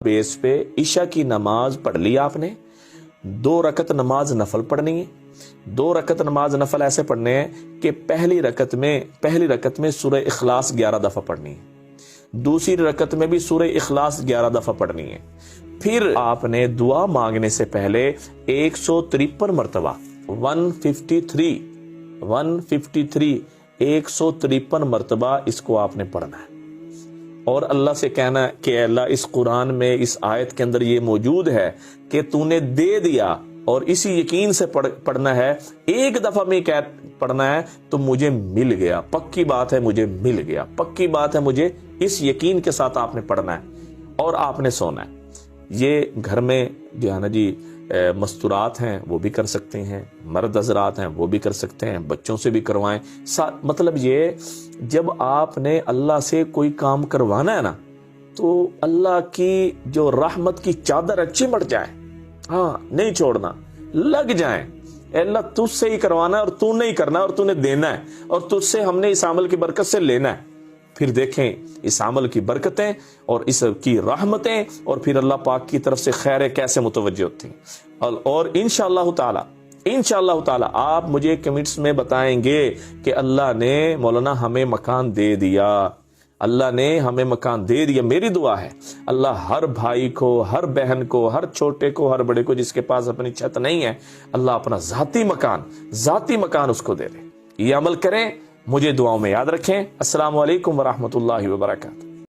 بیس پہ عشاء کی نماز پڑھ لی آپ نے، 2 رکعت نماز نفل پڑھنی ہے۔ 2 رکعت نماز نفل ایسے پڑھنے ہیں کہ پہلی رکعت میں سورہ اخلاص 11 دفعہ پڑھنی ہے، دوسری رکعت میں بھی سورہ اخلاص 11 دفعہ پڑھنی ہے۔ پھر آپ نے دعا مانگنے سے پہلے 153 مرتبہ 153 مرتبہ اس کو آپ نے پڑھنا ہے، اور اللہ سے کہنا ہے کہ اللہ اس قرآن میں اس آیت کے اندر یہ موجود ہے کہ تو نے دے دیا، اور اسی یقین سے پڑھنا ہے، ایک دفعہ میں پڑھنا ہے تو مجھے مل گیا، پکی بات ہے مجھے مل گیا، پکی بات ہے مجھے، اس یقین کے ساتھ آپ نے پڑھنا ہے اور آپ نے سونا ہے۔ یہ گھر میں جو ہے نا جی مستورات ہیں وہ بھی کر سکتے ہیں، مرد حضرات ہیں وہ بھی کر سکتے ہیں، بچوں سے بھی کروائیں۔ مطلب یہ جب آپ نے اللہ سے کوئی کام کروانا ہے نا، تو اللہ کی جو رحمت کی چادر اچھی مڑ جائے، ہاں نہیں چھوڑنا، لگ جائیں، اے اللہ تجھ سے ہی کروانا ہے اور تو نہیں کرنا ہے اور تو نے دینا ہے، اور تجھ سے ہم نے اس عمل کی برکت سے لینا ہے۔ پھر دیکھیں اس عمل کی برکتیں اور اس کی رحمتیں، اور پھر اللہ پاک کی طرف سے خیریں کیسے متوجہ ہوتی ہیں۔ اور انشاءاللہ تعالی آپ مجھے کمنٹس میں بتائیں گے کہ اللہ نے مولانا ہمیں مکان دے دیا، اللہ نے ہمیں مکان دے دیا۔ میری دعا ہے اللہ ہر بھائی کو، ہر بہن کو، ہر چھوٹے کو، ہر بڑے کو جس کے پاس اپنی چھت نہیں ہے، اللہ اپنا ذاتی مکان اس کو دے دے۔ یہ عمل کریں، مجھے دعاؤں میں یاد رکھیں۔ السلام علیکم ورحمۃ اللہ وبرکاتہ۔